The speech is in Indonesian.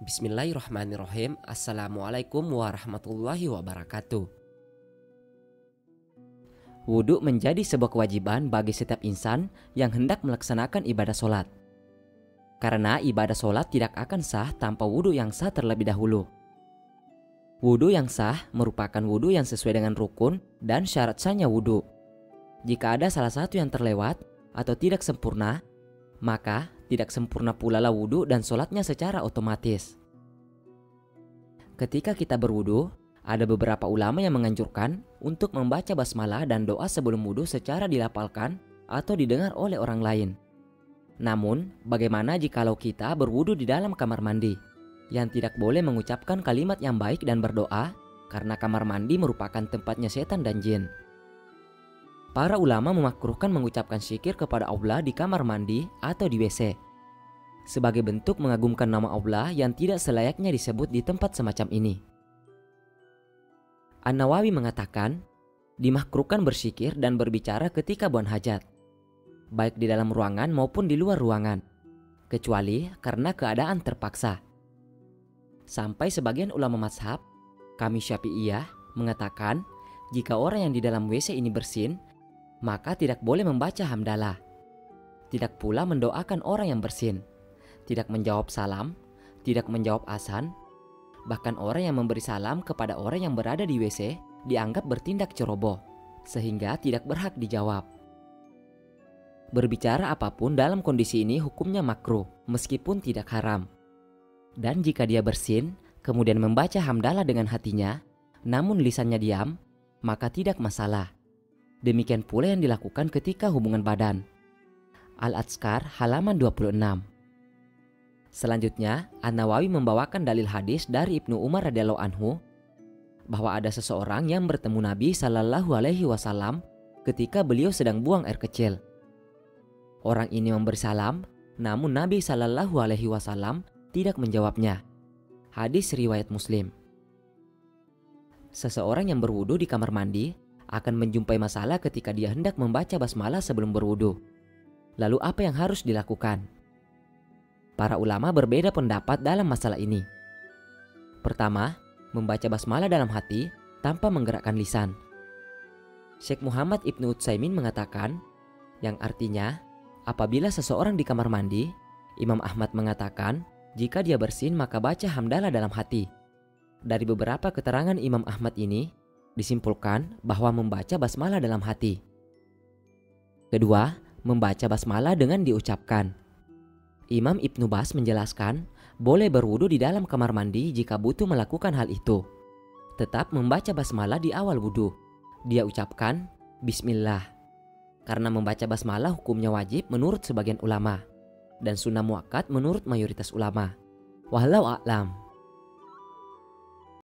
Bismillahirrahmanirrahim. Assalamualaikum warahmatullahi wabarakatuh. Wudhu menjadi sebuah kewajiban bagi setiap insan yang hendak melaksanakan ibadah sholat. Karena ibadah sholat tidak akan sah tanpa wudhu yang sah terlebih dahulu. Wudhu yang sah merupakan wudhu yang sesuai dengan rukun dan syarat sahnya wudhu. Jika ada salah satu yang terlewat atau tidak sempurna, maka tidak sempurna pula lah wudhu dan sholatnya secara otomatis. Ketika kita berwudhu, ada beberapa ulama yang menganjurkan untuk membaca basmalah dan doa sebelum wudhu secara dilafalkan atau didengar oleh orang lain. Namun, bagaimana jikalau kita berwudhu di dalam kamar mandi, yang tidak boleh mengucapkan kalimat yang baik dan berdoa karena kamar mandi merupakan tempatnya setan dan jin. Para ulama memakruhkan mengucapkan zikir kepada Allah di kamar mandi atau di WC sebagai bentuk mengagumkan nama Allah yang tidak selayaknya disebut di tempat semacam ini. An-Nawawi mengatakan, dimakruhkan berzikir dan berbicara ketika buang hajat, baik di dalam ruangan maupun di luar ruangan, kecuali karena keadaan terpaksa. Sampai sebagian ulama mazhab, kami Syafi'iyah, mengatakan jika orang yang di dalam WC ini bersin, maka tidak boleh membaca hamdalah. Tidak pula mendoakan orang yang bersin, tidak menjawab salam, tidak menjawab azan. Bahkan orang yang memberi salam kepada orang yang berada di WC dianggap bertindak ceroboh, sehingga tidak berhak dijawab. Berbicara apapun dalam kondisi ini hukumnya makruh, meskipun tidak haram. Dan jika dia bersin, kemudian membaca hamdalah dengan hatinya, namun lisannya diam, maka tidak masalah. Demikian pula yang dilakukan ketika hubungan badan. Al-Adskar halaman 26. Selanjutnya, An-Nawawi membawakan dalil hadis dari Ibnu Umar radhiyallahu anhu bahwa ada seseorang yang bertemu Nabi Shallallahu alaihi wasallam ketika beliau sedang buang air kecil. Orang ini memberi salam, namun Nabi Shallallahu alaihi wasallam tidak menjawabnya. Hadis riwayat Muslim. Seseorang yang berwudu di kamar mandi akan menjumpai masalah ketika dia hendak membaca basmalah sebelum berwudu. Lalu apa yang harus dilakukan? Para ulama berbeda pendapat dalam masalah ini. Pertama, membaca basmalah dalam hati tanpa menggerakkan lisan. Syekh Muhammad Ibnu Utsaimin mengatakan, yang artinya, apabila seseorang di kamar mandi, Imam Ahmad mengatakan, jika dia bersin maka baca hamdalah dalam hati. Dari beberapa keterangan Imam Ahmad ini, disimpulkan bahwa membaca basmalah dalam hati. Kedua, membaca basmalah dengan diucapkan. Imam Ibnu Bas menjelaskan, boleh berwudu di dalam kamar mandi jika butuh melakukan hal itu. Tetap membaca basmalah di awal wudu. Dia ucapkan Bismillah. Karena membaca basmalah hukumnya wajib menurut sebagian ulama dan sunnah muakkad menurut mayoritas ulama. Wallahu a'lam.